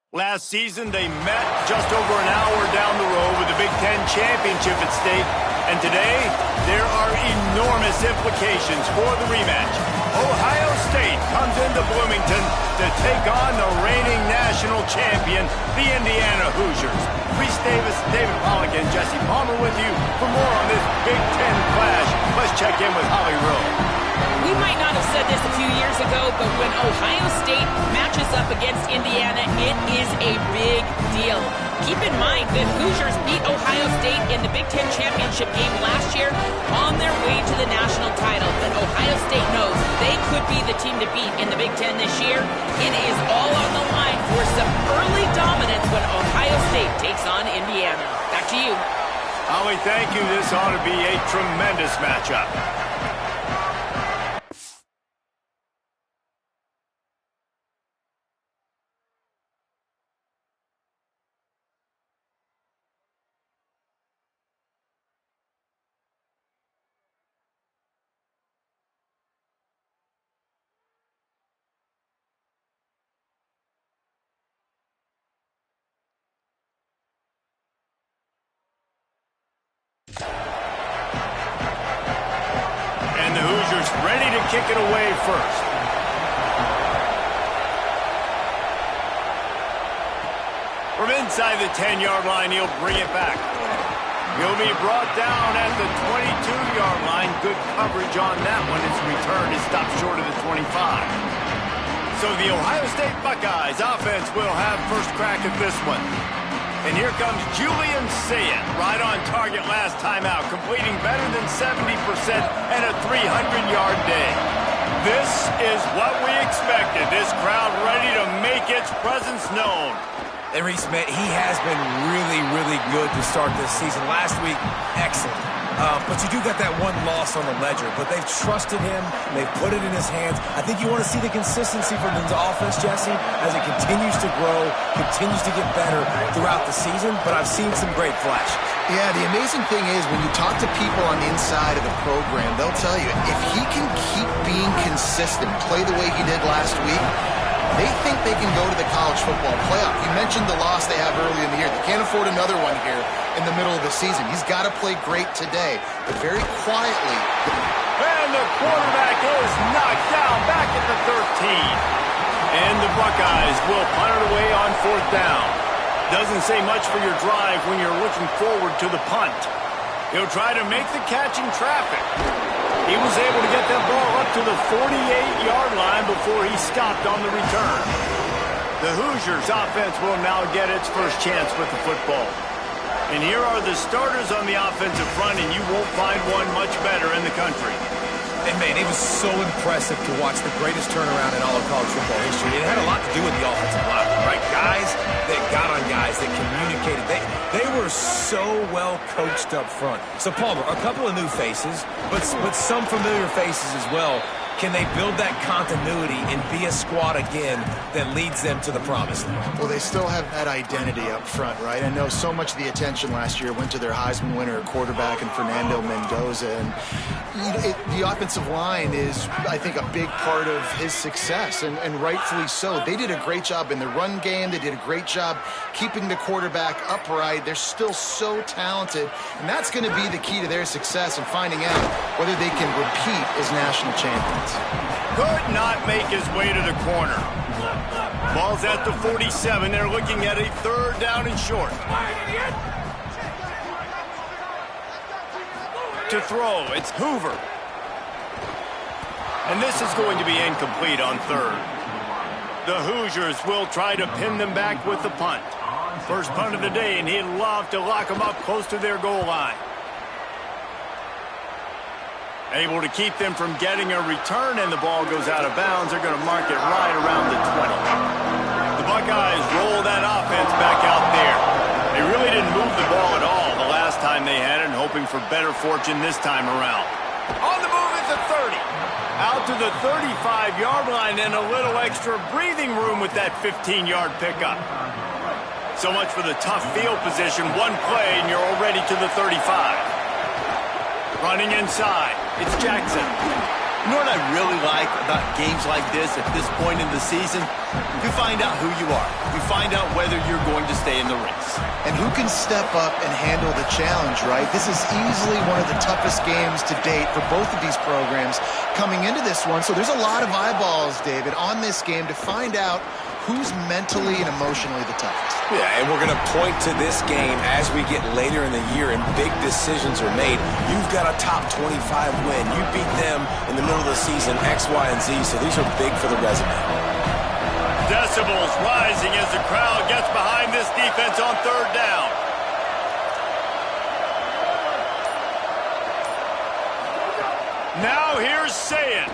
Last season, they met just over an hour down the road with the Big Ten championship at stake. And today, there are enormous implications for the rematch. Ohio State comes into Bloomington to take on the reigning national champion, the Indiana Hoosiers. Reese Davis, David Pollack, and Jesse Palmer with you for more on this Big Ten clash. Let's check in with Holly Rowe. We might not have said this a few years ago, but when Ohio State matches up against Indiana, it is a big deal. Keep in mind that Hoosiers beat Ohio State in the Big Ten championship game last year on their way to the national title. But Ohio State knows they could be the team to beat in the Big Ten this year. It is all on the line for some early dominance when Ohio State takes on Indiana. Back to you. Holly, thank you. This ought to be a tremendous matchup. And the Hoosiers ready to kick it away first. From inside the 10-yard line, he'll bring it back. He'll be brought down at the 22-yard line. Good coverage on that one. His return is stopped short of the 25. So the Ohio State Buckeyes offense will have first crack at this one. And here comes Julian Sayin, right on target last time out, completing better than 70% and a 300-yard day. This is what we expected. This crowd ready to make its presence known. And Reese, man, he has been really, really good to start this season. Last week, excellent. But you do got that one loss on the ledger. But they've trusted him. They've put it in his hands. I think you want to see the consistency from the offense, Jesse, as it continues to grow, continues to get better throughout the season. But I've seen some great flashes. Yeah, the amazing thing is when you talk to people on the inside of the program, they'll tell you if he can keep being consistent, play the way he did last week, they think they can go to the college football playoff. You mentioned the loss they have early in the year. They can't afford another one here in the middle of the season. He's got to play great today, but very quietly. And the quarterback is knocked down back at the 13. And the Buckeyes will punt it away on fourth down. Doesn't say much for your drive when you're looking forward to the punt. He'll try to make the catch in traffic. He was able to get that ball up to the 48-yard line before he stopped on the return. The Hoosiers offense will now get its first chance with the football. And here are the starters on the offensive front, and you won't find one much better in the country. And, man, it was so impressive to watch the greatest turnaround in all of college football history. It had a lot to do with the offensive line, right? Guys that got on guys that communicated. They were so well coached up front. So, Palmer, a couple of new faces, but some familiar faces as well. Can they build that continuity and be a squad again that leads them to the promised land? Well, they still have that identity up front, right? I know so much of the attention last year went to their Heisman winner quarterback and Fernando Mendoza. And the offensive line is, I think, a big part of his success, and rightfully so. They did a great job in the run game. They did a great job keeping the quarterback upright. They're still so talented, and that's going to be the key to their success and finding out whether they can repeat as national champions. Could not make his way to the corner. Ball's at the 47. They're looking at a third down and short. To throw, it's Hoover. And this is going to be incomplete on third. The Hoosiers will try to pin them back with the punt. First punt of the day, and he'd love to lock them up close to their goal line. Able to keep them from getting a return, and the ball goes out of bounds. They're going to mark it right around the 20. The Buckeyes roll that offense back out there. They really didn't move the ball at all the last time they had it, and hoping for better fortune this time around. On the move at the 30. Out to the 35-yard line, and a little extra breathing room with that 15-yard pickup. So much for the tough field position. One play, and you're already to the 35. Running inside, it's Jackson. You know what I really like about games like this at this point in the season? You find out who you are. You find out whether you're going to stay in the race. And who can step up and handle the challenge, right? This is easily one of the toughest games to date for both of these programs coming into this one. So there's a lot of eyeballs, David, on this game to find out who's mentally and emotionally the toughest. Yeah, and we're going to point to this game as we get later in the year and big decisions are made. You've got a top 25 win. You beat them in the middle of the season, X, Y, and Z, so these are big for the resume. Decibels rising as the crowd gets behind this defense on third down. Now here's Sayin.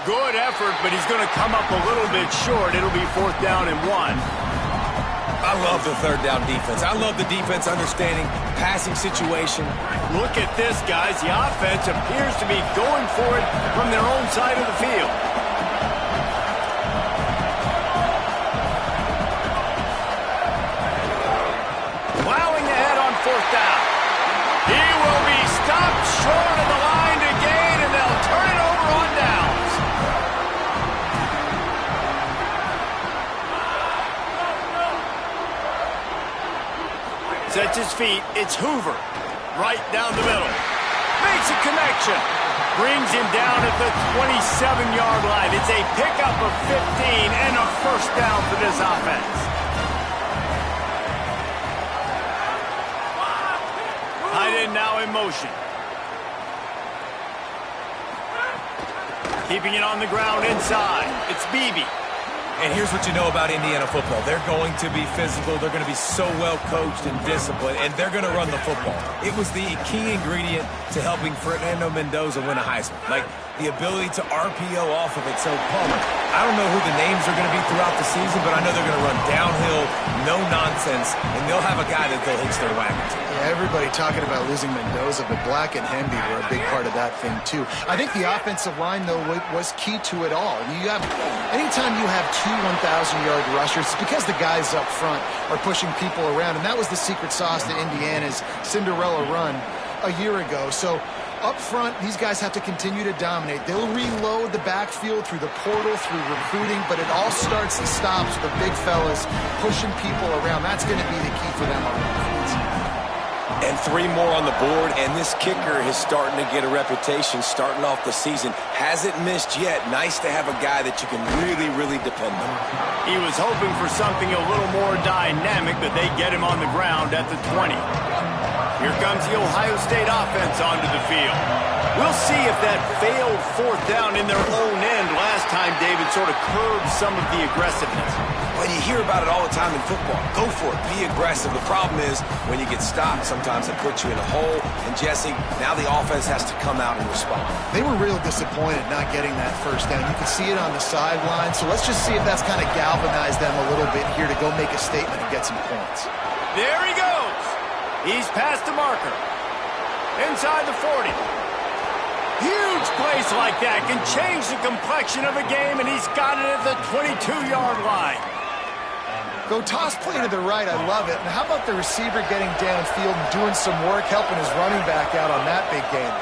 Good effort, but he's going to come up a little bit short. It'll be 4th down and 1. I love the third down defense. I love the defense understanding passing situation. Look at this, guys. The offense appears to be going for it from their own side of the field. Plowing ahead on 4th down. He will be stopped short of the line to gain, and they'll turn it over on downs. Sets his feet. It's Hoover. Right down the middle. Makes a connection. Brings him down at the 27-yard line. It's a pickup of 15 and a 1st down for this offense. Tight end now in motion. Keeping it on the ground inside. It's Beebe. And here's what you know about Indiana football. They're going to be physical. They're going to be so well coached and disciplined, and they're going to run the football. It was the key ingredient to helping Fernando Mendoza win a Heisman. Like the ability to RPO off of it. So, Palmer, I don't know who the names are going to be throughout the season, but I know they're going to run downhill, no nonsense, and they'll have a guy that they'll hitch their wagon to. Yeah, everybody talking about losing Mendoza, but Black and Hemby were a big part of that thing, too. I think the offensive line, though, was key to it all. Anytime you have two 1,000-yard rushers, it's because the guys up front are pushing people around, and that was the secret sauce to Indiana's Cinderella run a year ago. So up front, these guys have to continue to dominate. They'll reload the backfield through the portal, through recruiting, but it all starts and stops with the big fellas pushing people around. That's going to be the key for them on offense. And 3 more on the board, and this kicker is starting to get a reputation starting off the season. Hasn't missed yet. Nice to have a guy that you can really, really depend on. He was hoping for something a little more dynamic, but they get him on the ground at the 20. Here comes the Ohio State offense onto the field. We'll see if that failed 4th down in their own end last time, David, sort of curbed some of the aggressiveness. Well, you hear about it all the time in football. Go for it. Be aggressive. The problem is when you get stopped, sometimes it puts you in a hole. And, Jesse, now the offense has to come out and respond. They were real disappointed not getting that 1st down. You could see it on the sideline. So let's just see if that's kind of galvanized them a little bit here to go make a statement and get some points. There he goes. He's past the marker. Inside the 40. Huge plays like that can change the complexion of a game, and he's got it at the 22-yard line. Go toss play to the right. I love it. And how about the receiver getting downfield and doing some work, helping his running back out on that big game?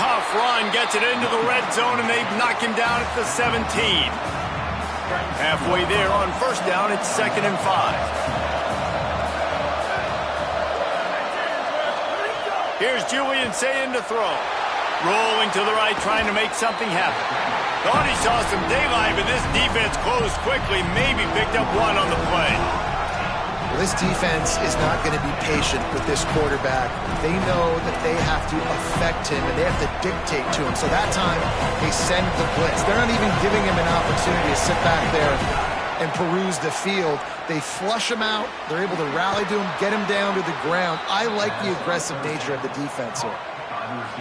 Tough run, gets it into the red zone, and they knock him down at the 17. Halfway there on 1st down, it's 2nd and 5. Here's Julian Sayin to throw. Rolling to the right, trying to make something happen. Thought he saw some daylight, but this defense closed quickly, maybe picked up 1 on the play. Well, this defense is not going to be patient with this quarterback. They know that they have to affect him, and they have to dictate to him. So that time, they send the blitz. They're not even giving him an opportunity to sit back there and peruse the field. They flush him out. They're able to rally to him, get him down to the ground. I like the aggressive nature of the defense here.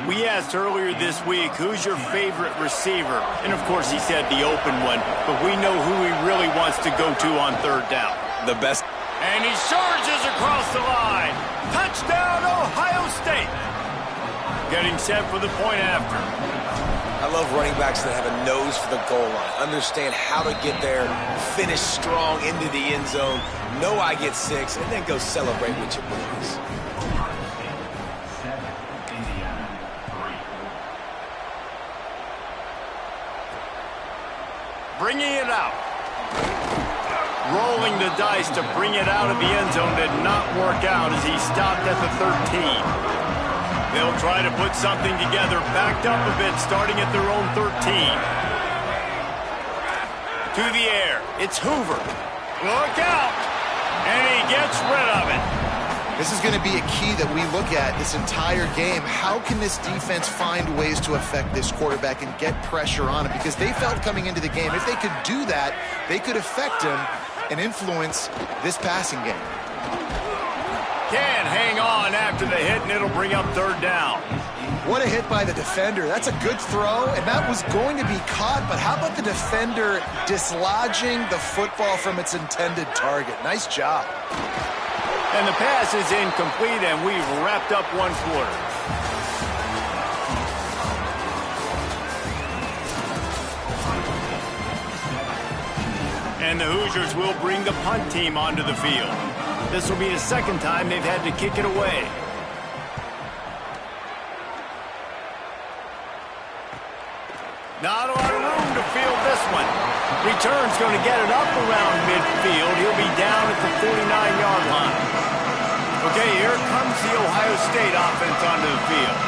We asked earlier this week, who's your favorite receiver? And, of course, he said the open one, but we know who he really wants to go to on 3rd down. The best. And he surges across the line. Touchdown, Ohio State. Getting set for the point after. I love running backs that have a nose for the goal line. Understand how to get there, finish strong into the end zone, know I get 6, and then go celebrate with your boys. bringing it out. Rolling the dice to bring it out of the end zone did not work out as he stopped at the 13. They'll try to put something together, backed up a bit, starting at their own 13. To the air, it's Hoover. Look out! And he gets rid of it. This is going to be a key that we look at this entire game. How can this defense find ways to affect this quarterback and get pressure on him? Because they felt coming into the game, if they could do that, they could affect him and influence this passing game. Can't hang on after the hit, and it'll bring up third down. What a hit by the defender. That's a good throw, and that was going to be caught, but how about the defender dislodging the football from its intended target? Nice job. And the pass is incomplete, and we've wrapped up one quarter. And the Hoosiers will bring the punt team onto the field. This will be the second time they've had to kick it away. Not a lot of room to field this one. Return's going to get it up around midfield. He'll be down at the 49-yard line. Okay, here comes the Ohio State offense onto the field.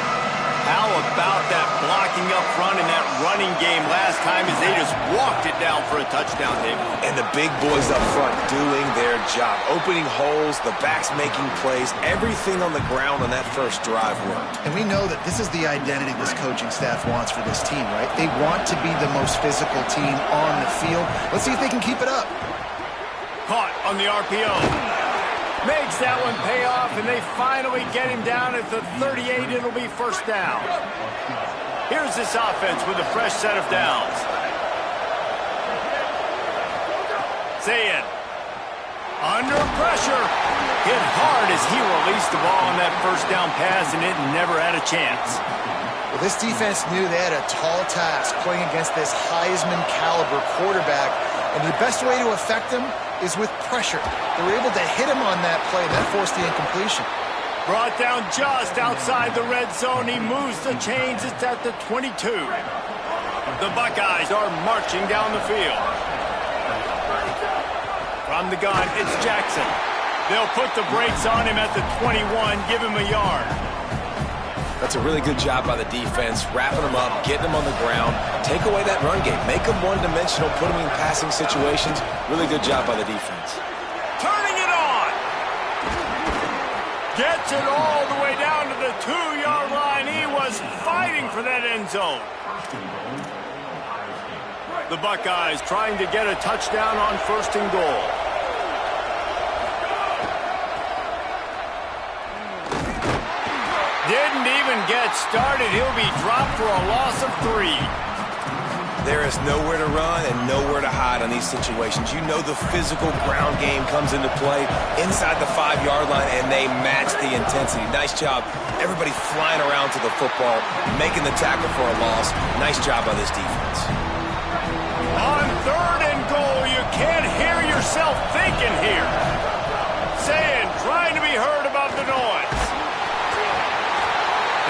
How about that blocking up front in that running game last time as they just walked it down for a touchdown, David? And the big boys up front doing their job. Opening holes, the backs making plays. Everything on the ground on that first drive worked. And we know that this is the identity this coaching staff wants for this team, right? They want to be the most physical team on the field. Let's see if they can keep it up. Caught on the RPO. Makes that one pay off, and they finally get him down at the 38. It'll be first down. Here's this offense with a fresh set of downs. Zayin under pressure. Hit hard as he released the ball on that first down pass, and it never had a chance. Well, this defense knew they had a tall task playing against this Heisman-caliber quarterback, and the best way to affect him is with pressure. They were able to hit him on that play. That forced the incompletion. Brought down just outside the red zone. He moves the chains. It's at the 22. The Buckeyes are marching down the field. From the gun, it's Jackson. They'll put the brakes on him at the 21, give him a yard. That's a really good job by the defense, wrapping them up, getting them on the ground, take away that run game, make them one-dimensional, put them in passing situations. Really good job by the defense. Turning it on. Gets it all the way down to the 2-yard line. He was fighting for that end zone. The Buckeyes trying to get a touchdown on first and goal. Didn't even get started. He'll be dropped for a loss of 3. There is nowhere to run and nowhere to hide on these situations. You know the physical ground game comes into play inside the 5-yard line, and they match the intensity. Nice job. Everybody flying around to the football, making the tackle for a loss. Nice job by this defense. On third and goal, you can't hear yourself thinking here. Saying, trying to be heard above the noise.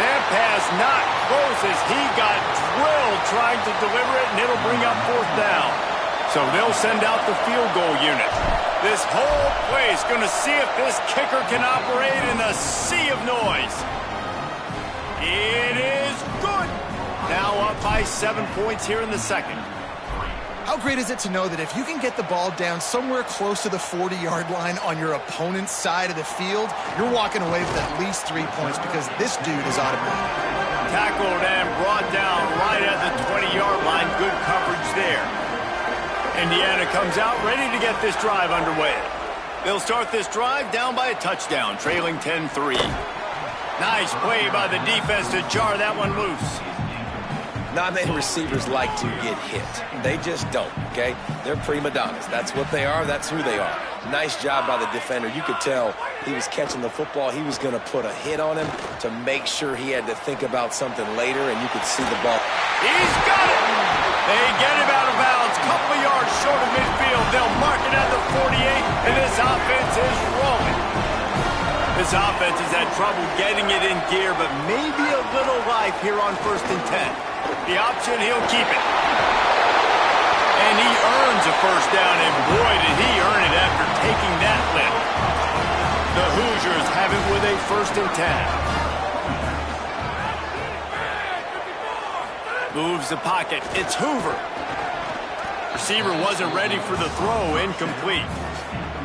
That pass not close as he got drilled trying to deliver it, and it'll bring up fourth down. So they'll send out the field goal unit. This whole play is going to see if this kicker can operate in a sea of noise. It is good. Now up by 7 points here in the second. How great is it to know that if you can get the ball down somewhere close to the 40-yard line on your opponent's side of the field, you're walking away with at least 3 points because this dude is automatic. Tackled and brought down right at the 20-yard line. Good coverage there. Indiana comes out ready to get this drive underway. They'll start this drive down by a touchdown, trailing 10-3. Nice play by the defense to jar that one loose. Not many receivers like to get hit. They just don't, okay? They're prima donnas. That's what they are. That's who they are. Nice job by the defender. You could tell he was catching the football. He was going to put a hit on him to make sure he had to think about something later, and you could see the ball. He's got it! They get him out of bounds. Couple of yards short of midfield. They'll mark it at the 48, and this offense is rolling. This offense has had trouble getting it in gear, but maybe a little life here on 1st and 10. The option, he'll keep it. And he earns a first down, and boy, did he earn it after taking that lift. The Hoosiers have it with a 1st and 10. Moves the pocket. It's Hoover. Receiver wasn't ready for the throw. Incomplete.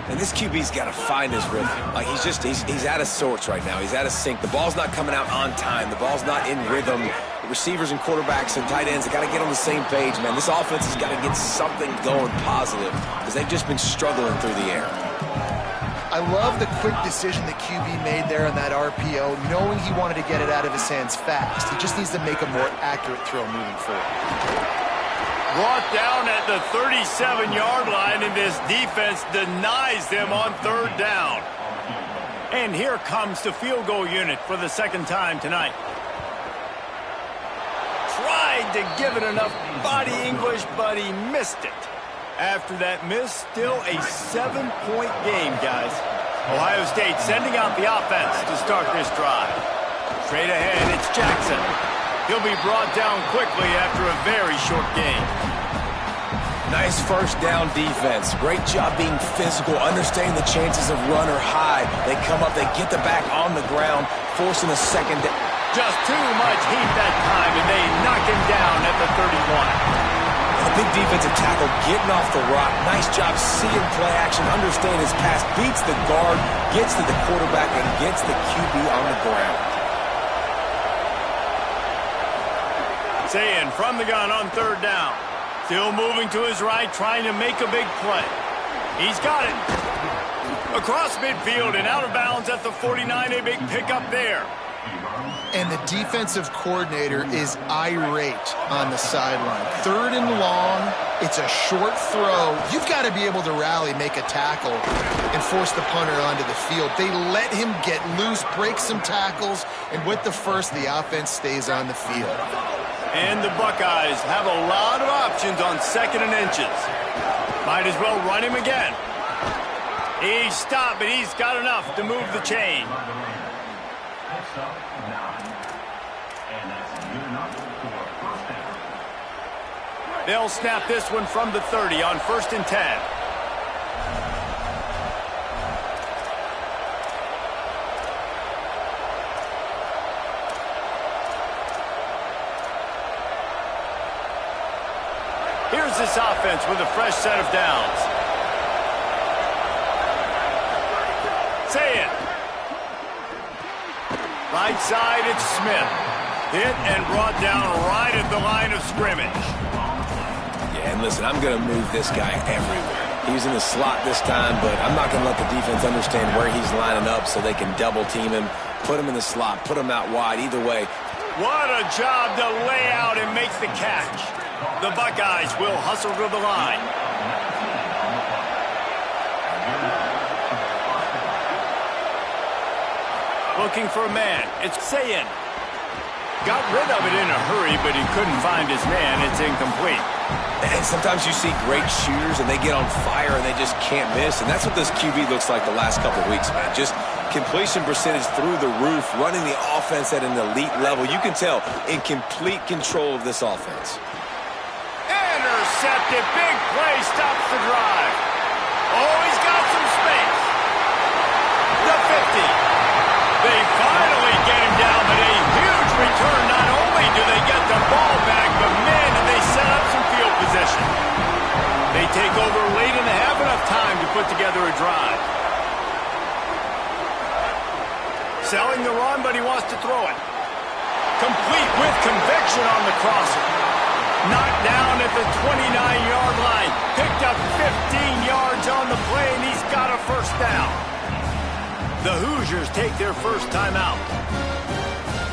And this QB's got to find his rhythm. Like he's out of sorts right now. He's out of sync. The ball's not coming out on time. The ball's not in rhythm. The receivers and quarterbacks and tight ends have got to get on the same page, man. This offense has got to get something going positive because they've just been struggling through the air. I love the quick decision that QB made there on that RPO, knowing he wanted to get it out of his hands fast. He just needs to make a more accurate throw moving forward. Brought down at the 37-yard line, and this defense denies them on 3rd down. And here comes the field goal unit for the 2nd time tonight. Tried to give it enough body English, but he missed it. After that miss, still a 7-point game, guys. Ohio State sending out the offense to start this drive. Straight ahead, it's Jackson. He'll be brought down quickly after a very short game. Nice first down defense. Great job being physical, understanding the chances of run or high. They come up, they get the back on the ground, forcing a second down. Just too much heat that time, and they knock him down at the 31. A big defensive tackle getting off the rock. Nice job seeing play action, understand his pass, beats the guard, gets to the quarterback, and gets the QB on the ground. Sayin from the gun on 3rd down. Still moving to his right, trying to make a big play. He's got it. Across midfield and out of bounds at the 49, a big pickup there. And the defensive coordinator is irate on the sideline. 3rd and long, it's a short throw. You've got to be able to rally, make a tackle, and force the punter onto the field. They let him get loose, break some tackles, and with the first, the offense stays on the field. And the Buckeyes have a lot of options on 2nd and inches. Might as well run him again. He's stopped, but he's got enough to move the chain. They'll snap this one from the 30 on 1st and 10. Here's this offense with a fresh set of downs. Say it. Right side, it's Smith. Hit and brought down right at the line of scrimmage. Yeah, and listen, I'm going to move this guy everywhere. He's in the slot this time, but I'm not going to let the defense understand where he's lining up so they can double team him, put him in the slot, put him out wide. Either way. What a job to lay out and make the catch. The Buckeyes will hustle to the line. Looking for a man. It's Sayin. Got rid of it in a hurry, but he couldn't find his man. It's incomplete. And sometimes you see great shooters, and they get on fire, and they just can't miss. And that's what this QB looks like the last couple of weeks, man. Just completion percentage through the roof, running the offense at an elite level. You can tell in complete control of this offense. Intercepted. Big play stops the drive. Oh, he's got some space. The 50. They finally get him down, but a huge return. Not only do they get the ball back, but man, do they set up some field position. They take over late and they have enough time to put together a drive. Selling the run, but he wants to throw it. Complete with conviction on the crosser. Knocked down at the 29-yard line. Picked up 15 yards on the play, and he's got a first down. The Hoosiers take their first timeout.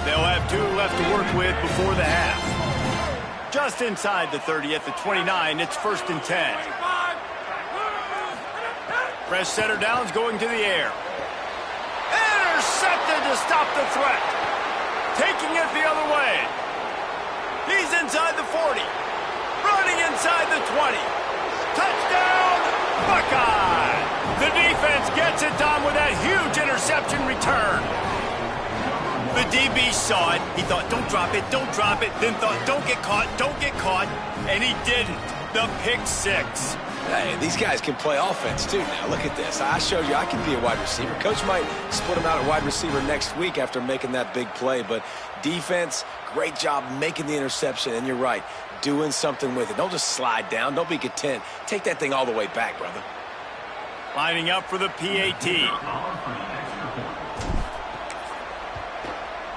They'll have 2 left to work with before the half. Just inside the 30 at the 29, it's 1st and 10. Fresh setter downs going to the air. Intercepted to stop the threat. Taking it the other way. He's inside the 40. Running inside the 20. Touchdown, Buckeye! The defense gets it done with that huge interception return. The DB saw it. He thought, don't drop it, don't drop it. Then thought, don't get caught, and he didn't. The pick six. Hey, these guys can play offense, too. Now, look at this. I showed you I can be a wide receiver. Coach might split him out at wide receiver next week after making that big play. But defense, great job making the interception. And you're right, doing something with it. Don't just slide down. Don't be content. Take that thing all the way back, brother. Lining up for the PAT.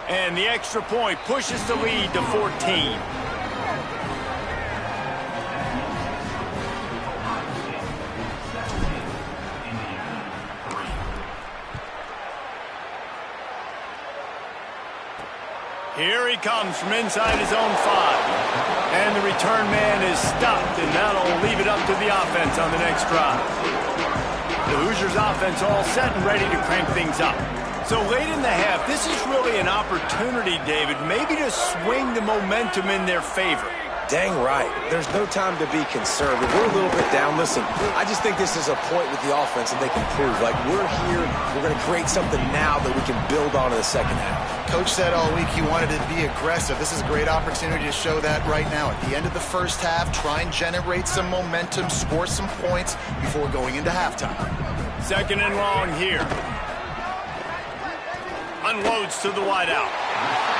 And the extra point pushes the lead to 14. Here he comes from inside his own 5. And the return man is stopped, and that'll leave it up to the offense on the next drive. The Hoosiers offense all set and ready to crank things up. So late in the half, this is really an opportunity, David, maybe to swing the momentum in their favor. Dang right. There's no time to be conservative. We're a little bit down. Listen, I just think this is a point with the offense that they can prove. Like, we're here, we're going to create something now that we can build on in the second half. Coach said all week he wanted to be aggressive. This is a great opportunity to show that right now. At the end of the first half, try and generate some momentum, score some points before going into halftime. Second and long here. Unloads to the wideout.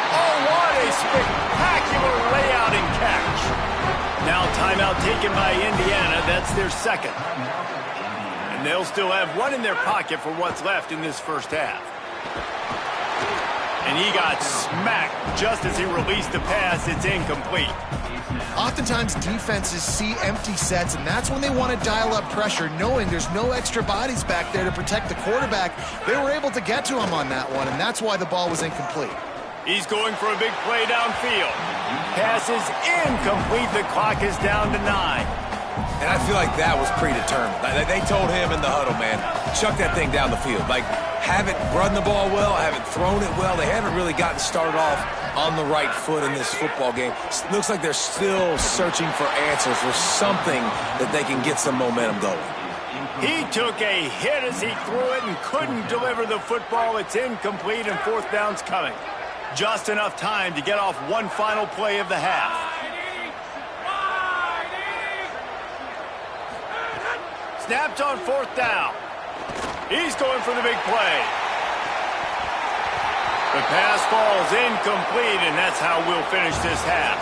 Oh, what a spectacular layout and catch. Now timeout taken by Indiana. That's their second. And they'll still have one in their pocket for what's left in this first half. And he got smacked just as he released the pass. It's incomplete. Oftentimes defenses see empty sets, and that's when they want to dial up pressure, knowing there's no extra bodies back there to protect the quarterback. They were able to get to him on that one, and that's why the ball was incomplete. He's going for a big play downfield. Pass is incomplete. The clock is down to 9. And I feel like that was predetermined. They told him in the huddle, man, chuck that thing down the field. Like, haven't run the ball well, haven't thrown it well. They haven't really gotten started off on the right foot in this football game. Looks like they're still searching for answers, for something that they can get some momentum going. He took a hit as he threw it and couldn't deliver the football. It's incomplete and fourth down's coming. Just enough time to get off one final play of the half. Snapped on fourth down. He's going for the big play. The pass falls incomplete, and that's how we'll finish this half.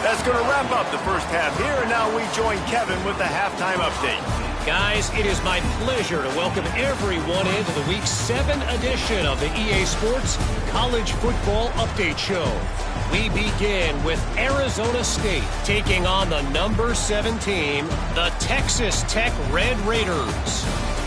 That's going to wrap up the first half here, and now we join Kevin with the halftime update. Guys, it is my pleasure to welcome everyone into the Week 7 edition of the EA Sports College Football Update Show. We begin with Arizona State taking on the number 7 team, the Texas Tech Red Raiders.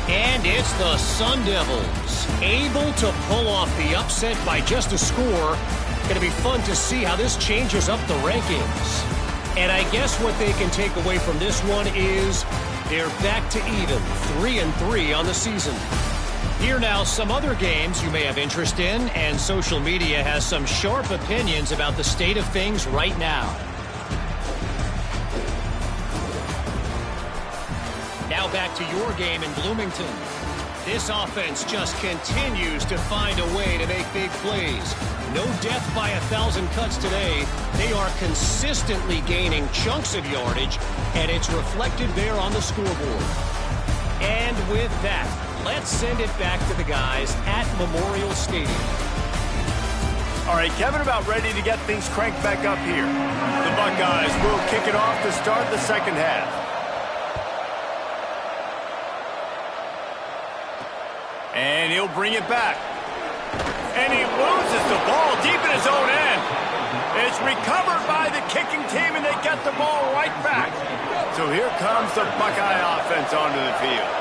And it's the Sun Devils, able to pull off the upset by just a score. Going to be fun to see how this changes up the rankings. And I guess what they can take away from this one is they're back to even, 3-3 on the season. Here now, some other games you may have interest in, and social media has some sharp opinions about the state of things right now. Now back to your game in Bloomington. This offense just continues to find a way to make big plays. No death by 1,000 cuts today. They are consistently gaining chunks of yardage, and it's reflected there on the scoreboard. And with that, let's send it back to the guys at Memorial Stadium. All right, Kevin, about ready to get things cranked back up here. The Buckeyes will kick it off to start the second half. And he'll bring it back. And he loses the ball deep in his own end. It's recovered by the kicking team, and they get the ball right back. So here comes the Buckeye offense onto the field.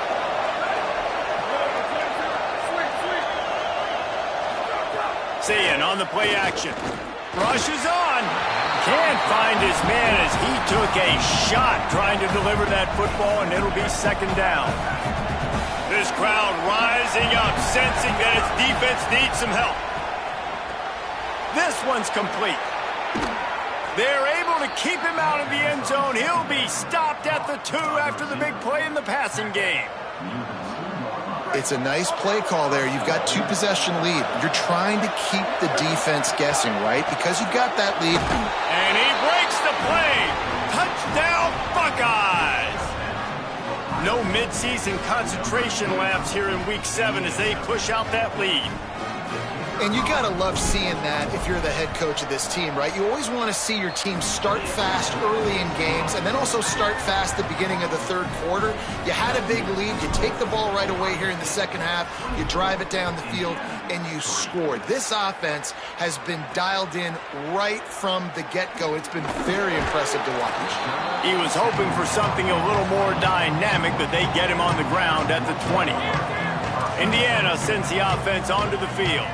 Sayin on the play action. Rushes on. Can't find his man as he took a shot trying to deliver that football, and it'll be second down. This crowd rising up, sensing that its defense needs some help. This one's complete. They're able to keep him out of the end zone. He'll be stopped at the 2 after the big play in the passing game. It's a nice play call there. You've got 2-possession lead. You're trying to keep the defense guessing, right? Because you've got that lead. And he breaks the play. Touchdown. Touchdown, Buckeyes! No midseason concentration laps here in Week 7 as they push out that lead. And you got to love seeing that if you're the head coach of this team, right? You always want to see your team start fast early in games and then also start fast at the beginning of the third quarter. You had a big lead. You take the ball right away here in the second half. You drive it down the field, and you scored. This offense has been dialed in right from the get-go. It's been very impressive to watch. He was hoping for something a little more dynamic, but they get him on the ground at the 20. Indiana sends the offense onto the field.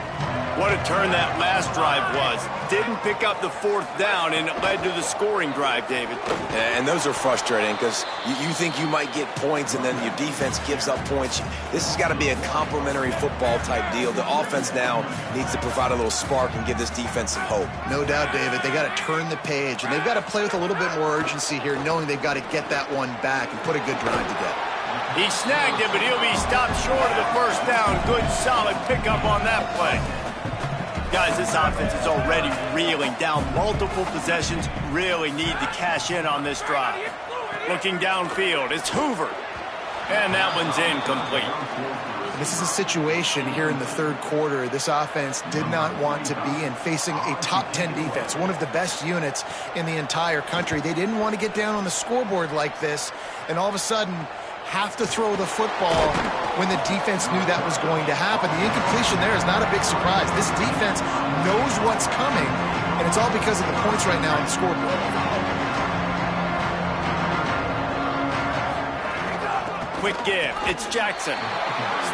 What a turn that last drive was. Didn't pick up the fourth down, and it led to the scoring drive, David. And those are frustrating because you think you might get points, and then your defense gives up points. This has got to be a complementary football type deal. The offense now needs to provide a little spark and give this defense some hope. No doubt, David. They got to turn the page, and they've got to play with a little bit more urgency here, knowing they've got to get that one back and put a good drive together. He snagged it, but he'll be stopped short of the first down. Good, solid pickup on that play. Guys, this offense is already reeling down multiple possessions. Really need to cash in on this drive. Looking downfield, it's Hoover. And that one's incomplete. This is a situation here in the third quarter this offense did not want to be in, facing a top 10 defense, one of the best units in the entire country. They didn't want to get down on the scoreboard like this, and all of a sudden have to throw the football when the defense knew that was going to happen. The incompletion there is not a big surprise. This defense knows what's coming, and it's all because of the points right now on the scoreboard. Quick give. It's Jackson.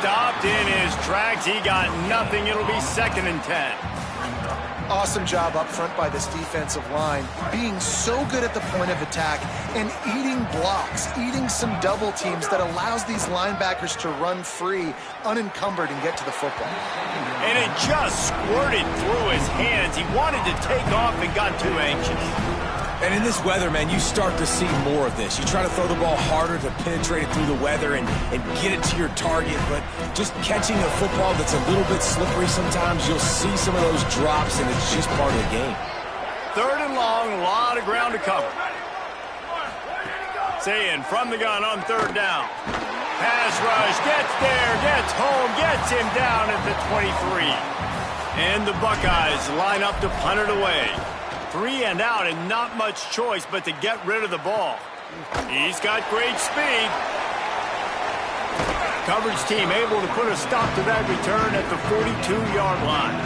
Stopped in his tracks. He got nothing. It'll be 2nd and 10. Awesome job up front by this defensive line, being so good at the point of attack and eating blocks, eating some double teams that allows these linebackers to run free, unencumbered, and get to the football. And it just squirted through his hands. He wanted to take off and got too anxious. And in this weather, man, you start to see more of this. You try to throw the ball harder to penetrate it through the weather and get it to your target, but just catching a football that's a little bit slippery sometimes, you'll see some of those drops, and it's just part of the game. 3rd and long, a lot of ground to cover. Saying from the gun on 3rd down. Pass rush, gets there, gets home, gets him down at the 23. And the Buckeyes line up to punt it away. 3 and out, and not much choice but to get rid of the ball. He's got great speed. Coverage team able to put a stop to that return at the 42-yard line.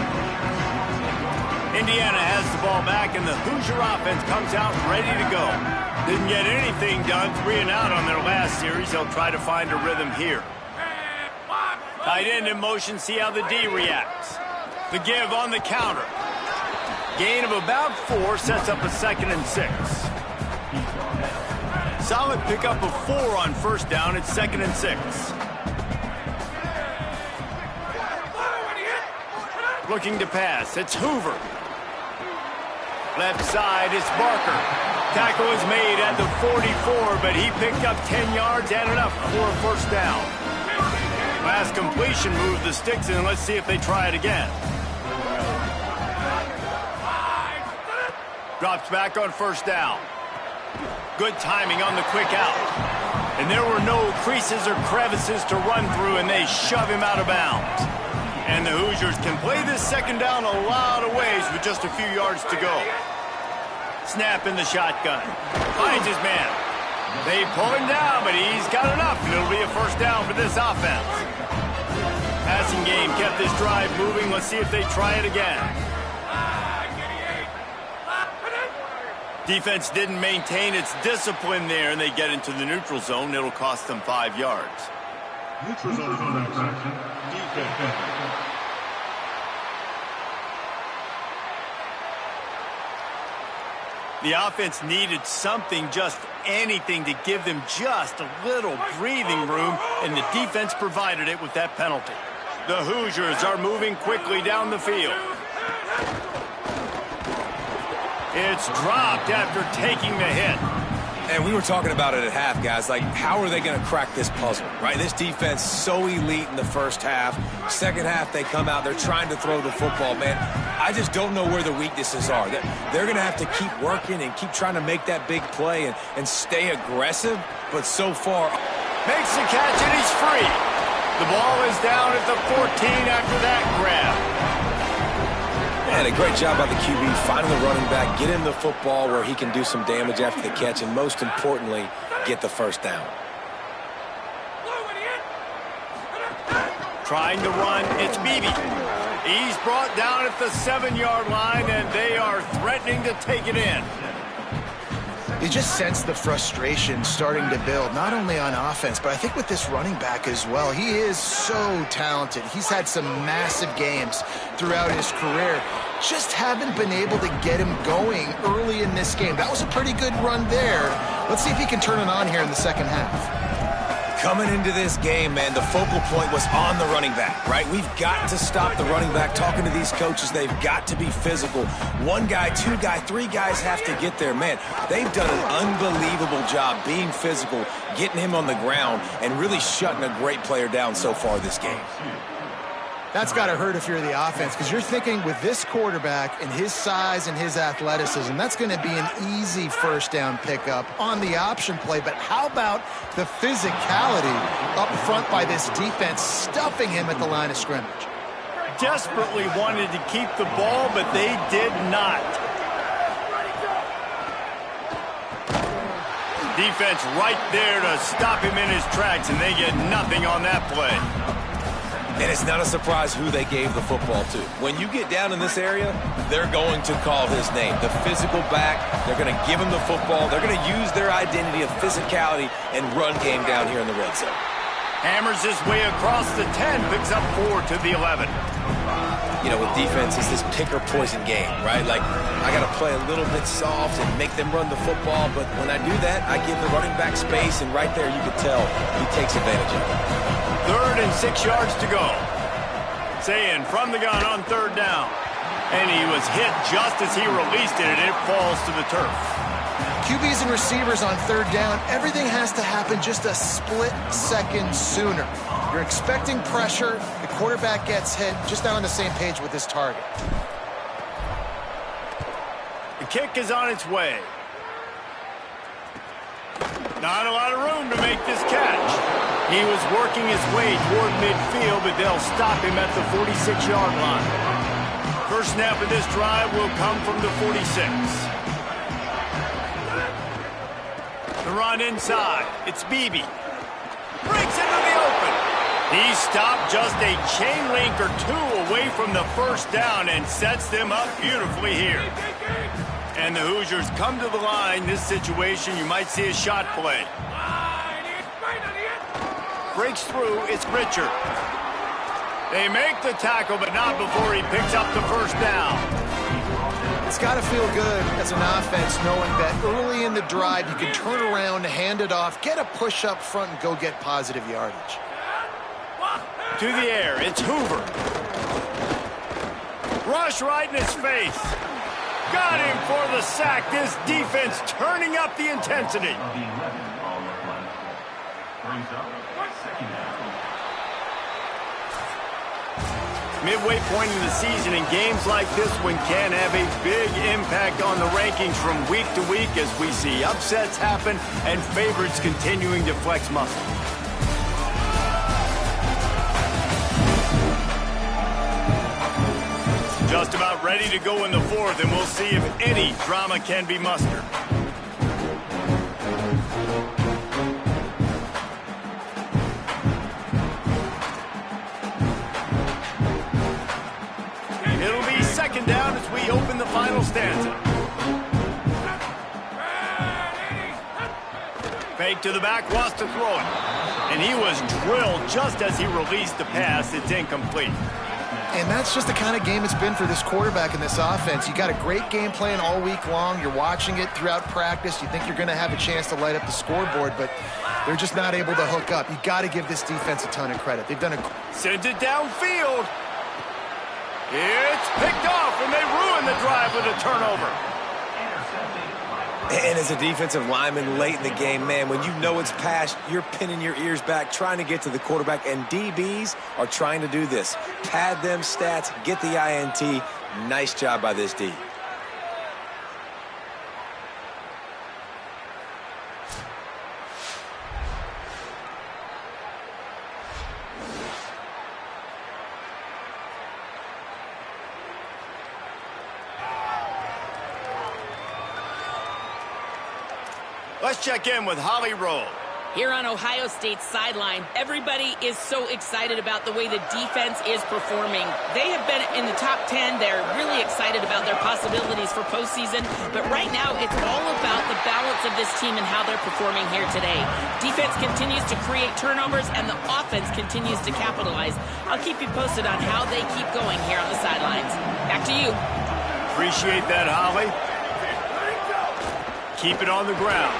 Indiana has the ball back, and the Hoosier offense comes out ready to go. Didn't get anything done, 3 and out on their last series. They'll try to find a rhythm here. Tight end in motion, see how the D reacts. The give on the counter. Gain of about 4 sets up a 2nd and 6. Solid pickup of 4 on 1st down. It's 2nd and 6. Looking to pass. It's Hoover. Left side, it's Barker. Tackle is made at the 44, but he picked up 10 yards and enough for a 1st down. Last completion moved the sticks in. Let's see if they try it again. Drops back on 1st down. Good timing on the quick out. And there were no creases or crevices to run through, and they shove him out of bounds. And the Hoosiers can play this 2nd down a lot of ways with just a few yards to go. Snap in the shotgun. Finds his man. They pull him down, but he's got enough, and it'll be a 1st down for this offense. Passing game kept this drive moving. Let's see if they try it again. Defense didn't maintain its discipline there, and they get into the neutral zone. It'll cost them 5 yards. Neutral zone defense. The offense needed something, just anything, to give them just a little breathing room, and the defense provided it with that penalty. The Hoosiers are moving quickly down the field. It's dropped after taking the hit. And we were talking about it at half, guys. Like, how are they going to crack this puzzle, right? This defense so elite in the first half. Second half, they come out. They're trying to throw the football, man. I just don't know where the weaknesses are. They're going to have to keep working and keep trying to make that big play and stay aggressive. But so far, makes the catch, and he's free. The ball is down at the 14 after that grab. And a great job by the QB finding the running back, get him the football where he can do some damage after the catch, and most importantly, get the first down. Trying to run, it's Beebe. He's brought down at the 7-yard line, and they are threatening to take it in. You just sense the frustration starting to build, not only on offense, but I think with this running back as well. He is so talented. He's had some massive games throughout his career. Just haven't been able to get him going early in this game. That was a pretty good run there. Let's see if he can turn it on here in the second half. Coming into this game, man, the focal point was on the running back, right? We've got to stop the running back. Talking to these coaches, they've got to be physical. One guy, two guy, three guys have to get there. Man, they've done an unbelievable job being physical, getting him on the ground, and really shutting a great player down so far this game. That's got to hurt if you're the offense, because you're thinking with this quarterback and his size and his athleticism, that's going to be an easy first down pickup on the option play. But how about the physicality up front by this defense, stuffing him at the line of scrimmage? Desperately wanted to keep the ball, but they did not. Defense right there to stop him in his tracks, and they get nothing on that play. And it's not a surprise who they gave the football to. When you get down in this area, they're going to call his name. The physical back, they're going to give him the football. They're going to use their identity of physicality and run game down here in the red zone. Hammers his way across the 10, picks up 4 to the 11. You know, with defense, it's this pick or poison game, right? Like, I got to play a little bit soft and make them run the football, but when I do that, I give the running back space, and right there you can tell he takes advantage of it. 3rd and 6 yards to go. Sayin from the gun on 3rd down. And he was hit just as he released it, and it falls to the turf. QBs and receivers on 3rd down, everything has to happen just a split second sooner. You're expecting pressure, the quarterback gets hit, just not on the same page with his target. The kick is on its way. Not a lot of room to make this catch. He was working his way toward midfield, but they'll stop him at the 46-yard line. First snap of this drive will come from the 46. The run inside. It's Beebe. Breaks into the open. He stopped just a chain link or two away from the first down and sets them up beautifully here. And the Hoosiers come to the line. This situation, you might see a shot play. Breaks through, it's Richard. They make the tackle, but not before he picks up the first down. It's got to feel good as an offense knowing that early in the drive you can turn around, hand it off, get a push up front, and go get positive yardage. To the air, it's Hoover. Rush right in his face. Got him for the sack. This defense turning up the intensity. Midway point in the season, and games like this one can have a big impact on the rankings from week to week as we see upsets happen and favorites continuing to flex muscle. Just about ready to go in the 4th, and we'll see if any drama can be mustered. It'll be 2nd down as we open the final stanza. Fake to the back, wants to throw it. And he was drilled just as he released the pass. It's incomplete. And that's just the kind of game it's been for this quarterback and this offense. You got a great game plan all week long. You're watching it throughout practice. You think you're going to have a chance to light up the scoreboard, but they're just not able to hook up. You got to give this defense a ton of credit. They've done a... Sends it downfield. It's picked off, and they ruin the drive with a turnover. And as a defensive lineman late in the game, man, when you know it's past, you're pinning your ears back, trying to get to the quarterback, and DBs are trying to do this. Pad them stats, get the INT. Nice job by this D. Let's check in with Holly Rowe. Here on Ohio State's sideline, everybody is so excited about the way the defense is performing. They have been in the top 10. They're really excited about their possibilities for postseason. But right now, it's all about the balance of this team and how they're performing here today. Defense continues to create turnovers, and the offense continues to capitalize. I'll keep you posted on how they keep going here on the sidelines. Back to you. Appreciate that, Holly. Keep it on the ground.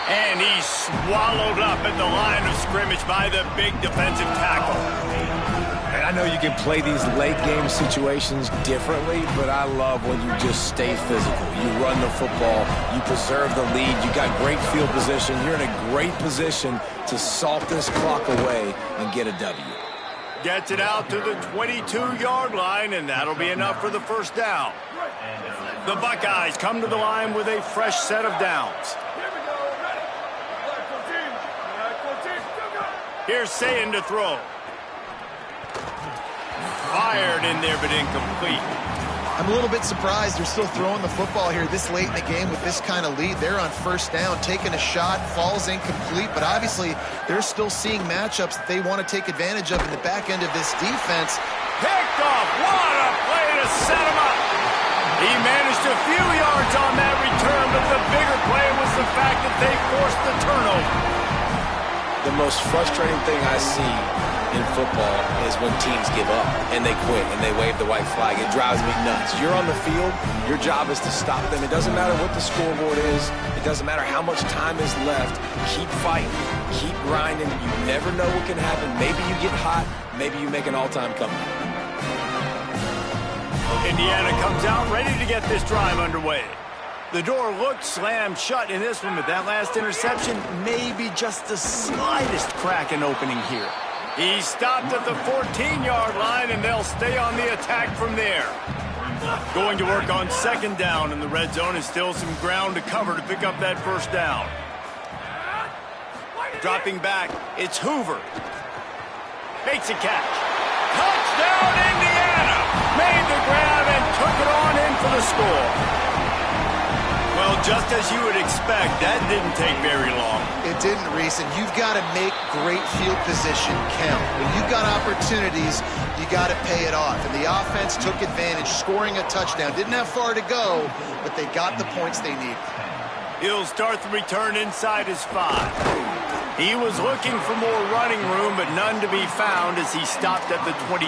And he's swallowed up at the line of scrimmage by the big defensive tackle. And I know you can play these late game situations differently, but I love when you just stay physical. You run the football, you preserve the lead, you got great field position, you're in a great position to salt this clock away and get a W. Gets it out to the 22-yard line, and that'll be enough for the first down. The Buckeyes come to the line with a fresh set of downs. Here's Sayin to throw. Fired in there, but incomplete. I'm a little bit surprised they're still throwing the football here this late in the game with this kind of lead. They're on first down, taking a shot, falls incomplete, but obviously they're still seeing matchups that they want to take advantage of in the back end of this defense. Picked off. What a play to set him up. He managed a few yards on that return, but the bigger play was the fact that they forced the turnover. The most frustrating thing I see in football is when teams give up and they quit and they wave the white flag. It drives me nuts. You're on the field. Your job is to stop them. It doesn't matter what the scoreboard is. It doesn't matter how much time is left. Keep fighting. Keep grinding. You never know what can happen. Maybe you get hot. Maybe you make an all-time comeback. Indiana comes out ready to get this drive underway. The door looked slammed shut in this one, but that last interception may be just the slightest crack in opening here. He stopped at the 14-yard line, and they'll stay on the attack from there. Going to work on second down, and the red zone is still some ground to cover to pick up that first down. Dropping back, it's Hoover. Makes a catch. Touchdown, Indiana! Made the grab and took it on in for the score. Well, just as you would expect, that didn't take very long. It didn't, Reese, and you've got to make great field position count. When you've got opportunities, you got to pay it off. And the offense took advantage, scoring a touchdown. Didn't have far to go, but they got the points they needed. He'll start the return inside his 5. He was looking for more running room, but none to be found as he stopped at the 23.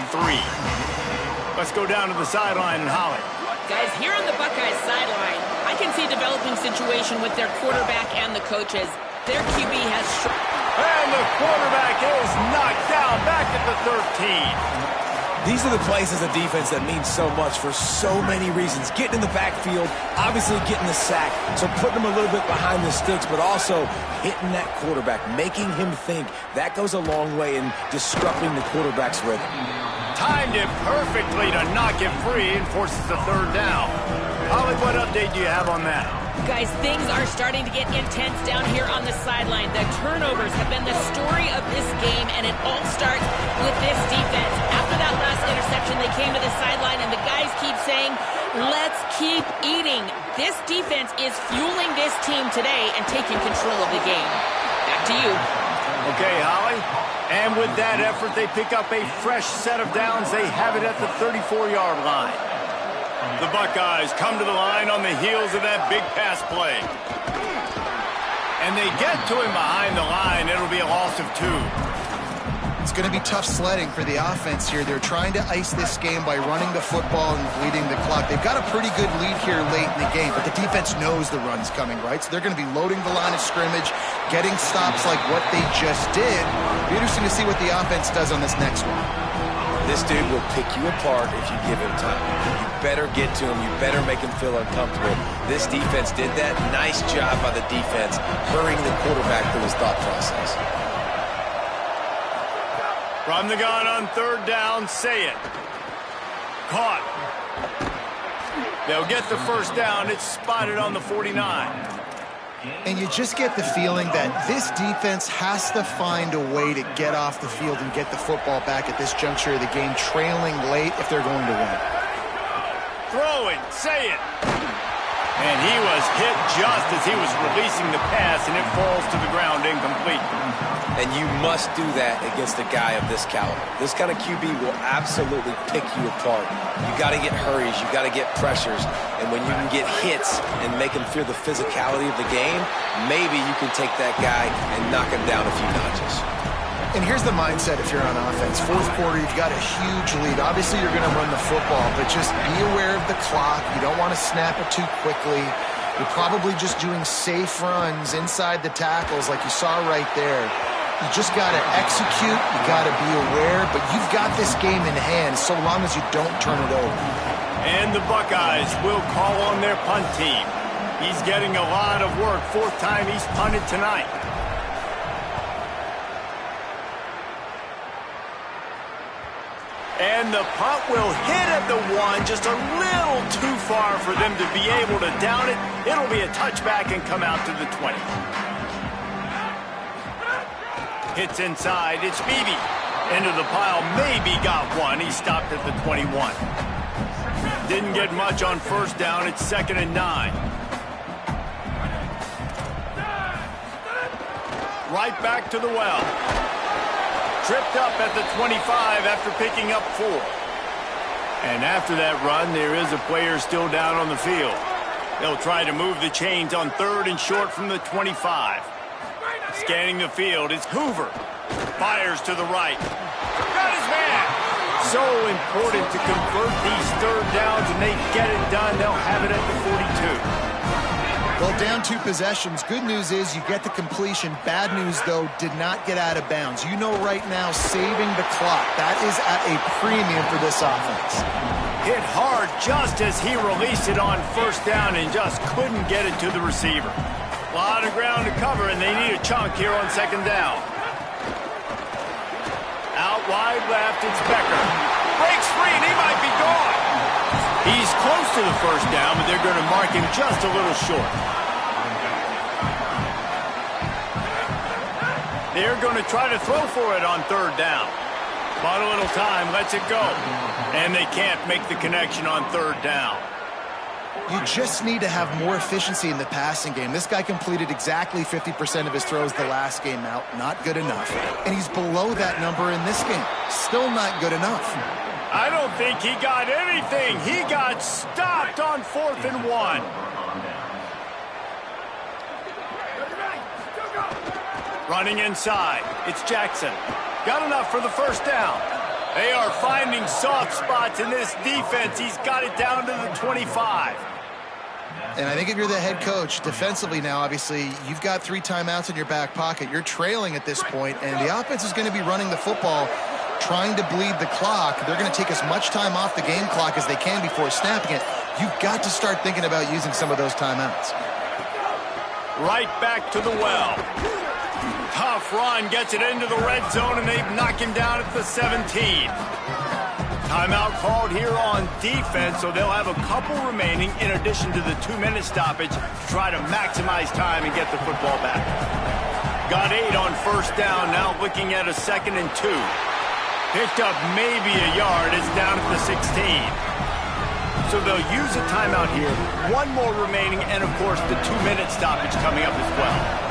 Let's go down to the sideline and Holly. Guys, here on the Buckeyes sideline, I can see a developing situation with their quarterback and the coaches. Their QB has... And the quarterback is knocked down back at the 13. These are the plays as a defense that mean so much for so many reasons. Getting in the backfield, obviously getting the sack, so putting him a little bit behind the sticks, but also hitting that quarterback, making him think. That goes a long way in disrupting the quarterback's rhythm. Timed it perfectly to knock it free and forces the third down. Holly, what update do you have on that? Guys, things are starting to get intense down here on the sideline. The turnovers have been the story of this game, and it all starts with this defense. After that last interception, they came to the sideline, and the guys keep saying, let's keep eating. This defense is fueling this team today and taking control of the game. Back to you. Okay, Holly. And with that effort, they pick up a fresh set of downs. They have it at the 34-yard line. The Buckeyes come to the line on the heels of that big pass play. And they get to him behind the line. It'll be a loss of 2. It's going to be tough sledding for the offense here. They're trying to ice this game by running the football and bleeding the clock. They've got a pretty good lead here late in the game, but the defense knows the run's coming, right? So they're going to be loading the line of scrimmage, getting stops like what they just did. It'll be interesting to see what the offense does on this next one. This dude will pick you apart if you give him time. You better get to him. You better make him feel uncomfortable. This defense did that. Nice job by the defense, hurrying the quarterback through his thought process. From the gun on third down, say it. Caught. They'll get the first down. It's spotted on the 49. And you just get the feeling that this defense has to find a way to get off the field and get the football back at this juncture of the game, trailing late if they're going to win. Throwing, say it. And he was hit just as he was releasing the pass, and it falls to the ground incomplete. And you must do that against a guy of this caliber. This kind of QB will absolutely pick you apart. You got to get hurries. You got to get pressures. And when you can get hits and make him feel the physicality of the game, maybe you can take that guy and knock him down a few notches. And here's the mindset if you're on offense. Fourth quarter, you've got a huge lead. Obviously, you're going to run the football, but just be aware of the clock. You don't want to snap it too quickly. You're probably just doing safe runs inside the tackles like you saw right there. You just got to execute. You got to be aware, but you've got this game in hand so long as you don't turn it over. And the Buckeyes will call on their punt team. He's getting a lot of work. Fourth time he's punted tonight. And the punt will hit at the 1, just a little too far for them to be able to down it. It'll be a touchback and come out to the 20. Hits inside, it's Beebe. Into the pile, maybe got one. He stopped at the 21. Didn't get much on first down, it's 2nd and 9. Right back to the well. Tripped up at the 25 after picking up 4. And after that run, there is a player still down on the field. They'll try to move the chains on 3rd and short from the 25. Scanning the field, it's Hoover. Fires to the right. Got his man. So important to convert these third downs, and they get it done. They'll have it at the 42. Well, down 2 possessions. Good news is you get the completion. Bad news, though, did not get out of bounds. You know right now, saving the clock. That is at a premium for this offense. Hit hard just as he released it on first down and just couldn't get it to the receiver. A lot of ground to cover, and they need a chunk here on 2nd down. Out wide left, it's Becker. Breaks free, and he might be gone. He's close to the first down, but they're going to mark him just a little short. They're going to try to throw for it on 3rd down. But a little time, lets it go. And they can't make the connection on 3rd down. You just need to have more efficiency in the passing game. This guy completed exactly 50% of his throws the last game out. Not good enough. And he's below that number in this game. Still not good enough. I don't think he got anything. He got stopped on 4th and 1. Running inside, it's Jackson. Got enough for the first down. They are finding soft spots in this defense. He's got it down to the 25. And I think if you're the head coach, defensively now, obviously, you've got 3 timeouts in your back pocket. You're trailing at this point, and the offense is going to be running the football, trying to bleed the clock. They're going to take as much time off the game clock as they can before snapping it. You've got to start thinking about using some of those timeouts. Right back to the well. Tough run, gets it into the red zone, and they knock him down at the 17. Timeout called here on defense, so they'll have a couple remaining in addition to the 2-minute stoppage to try to maximize time and get the football back. Got 8 on first down, now looking at a 2nd and 2. Picked up maybe a yard, it's down at the 16. So they'll use a timeout here, 1 more remaining, and of course the 2-minute stoppage coming up as well.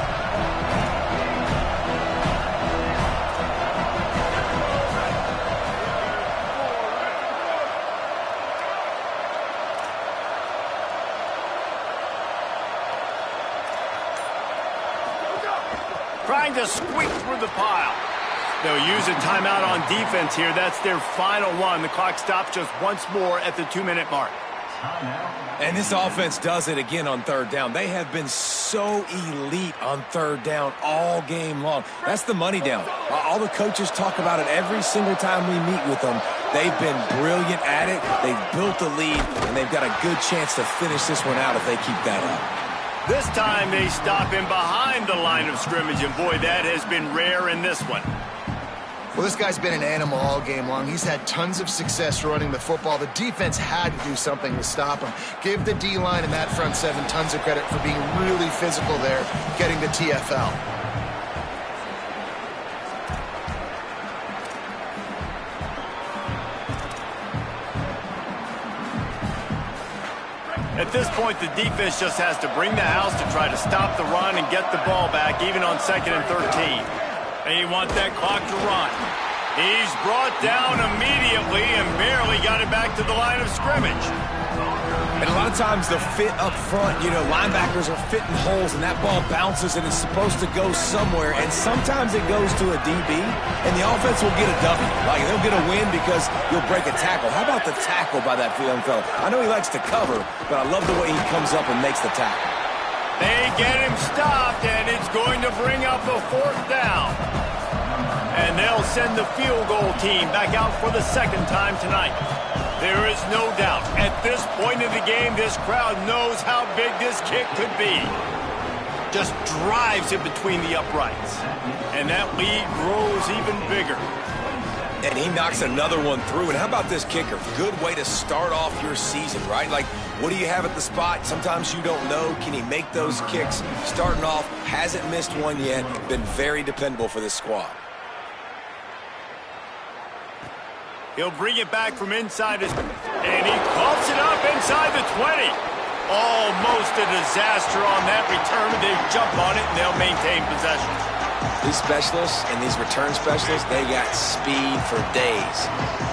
Trying to squeak through the pile. They'll use a timeout on defense here. That's their final one. The clock stops just once more at the 2-minute mark. And this offense does it again on 3rd down. They have been so elite on 3rd down all game long. That's the money down. All the coaches talk about it every single time we meet with them. They've been brilliant at it. They've built a lead, and they've got a good chance to finish this one out if they keep that up. This time they stop him behind the line of scrimmage, and boy, that has been rare in this one. Well, this guy's been an animal all game long. He's had tons of success running the football. The defense had to do something to stop him. Give the D-line and that front seven tons of credit for being really physical there, getting the TFL. At this point, the defense just has to bring the house to try to stop the run and get the ball back, even on 2nd and 13. They want that clock to run. He's brought down immediately and barely got it back to the line of scrimmage. And a lot of times the fit up front, you know, linebackers are fitting holes and that ball bounces and it's supposed to go somewhere. And sometimes it goes to a DB and the offense will get a W. Like they'll get a win because you'll break a tackle. How about the tackle by that young fella? I know he likes to cover, but I love the way he comes up and makes the tackle. They get him stopped, and it's going to bring up a 4th down. And they'll send the field goal team back out for the 2nd time tonight. There is no doubt, at this point in the game, this crowd knows how big this kick could be. Just drives it between the uprights. And that lead grows even bigger. And he knocks another one through. And how about this kicker? Good way to start off your season, right? Like, what do you have at the spot? Sometimes you don't know. Can he make those kicks? Starting off, hasn't missed one yet. Been very dependable for this squad. He'll bring it back from inside his... And he coughs it up inside the 20. Almost a disaster on that return. They jump on it, and they'll maintain possession. These specialists and these return specialists, they got speed for days.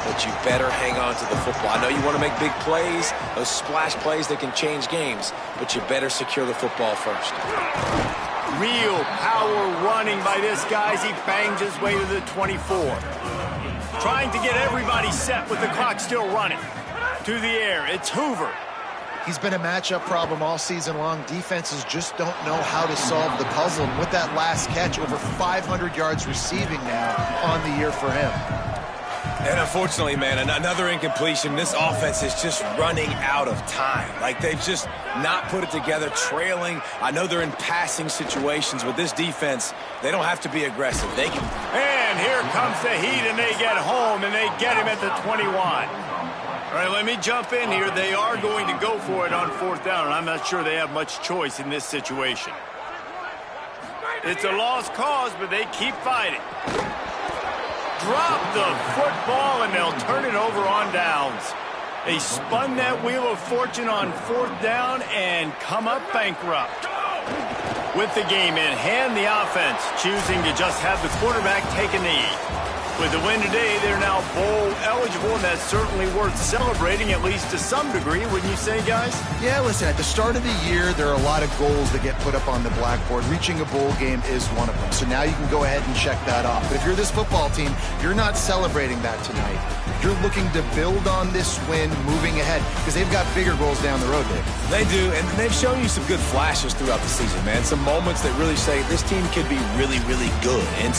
But you better hang on to the football. I know you want to make big plays, those splash plays that can change games, but you better secure the football first. Real power running by this guy as he bangs his way to the 24. Trying to get everybody set with the clock still running. To the air, it's Hoover. He's been a matchup problem all season long. Defenses just don't know how to solve the puzzle. And with that last catch, over 500 yards receiving now on the year for him. And unfortunately, man, another incompletion. This offense is just running out of time. Like, they've just not put it together, trailing. I know they're in passing situations. With this defense, they don't have to be aggressive. They can... And here comes the heat, and they get home, and they get him at the 21. All right, let me jump in here. They are going to go for it on 4th down, and I'm not sure they have much choice in this situation. It's a lost cause, but they keep fighting. Drop the football, and they'll turn it over on downs. They spun that wheel of fortune on 4th down and come up bankrupt. With the game in hand, the offense choosing to just have the quarterback take a knee. With the win today, they're now bowl eligible, and that's certainly worth celebrating, at least to some degree, wouldn't you say, guys? Yeah, listen, at the start of the year, there are a lot of goals that get put up on the blackboard. Reaching a bowl game is one of them. So now you can go ahead and check that off. But if you're this football team, you're not celebrating that tonight. You're looking to build on this win moving ahead because they've got bigger goals down the road, Dave. They do, and they've shown you some good flashes throughout the season, man. Some moments that really say this team could be really, really good. And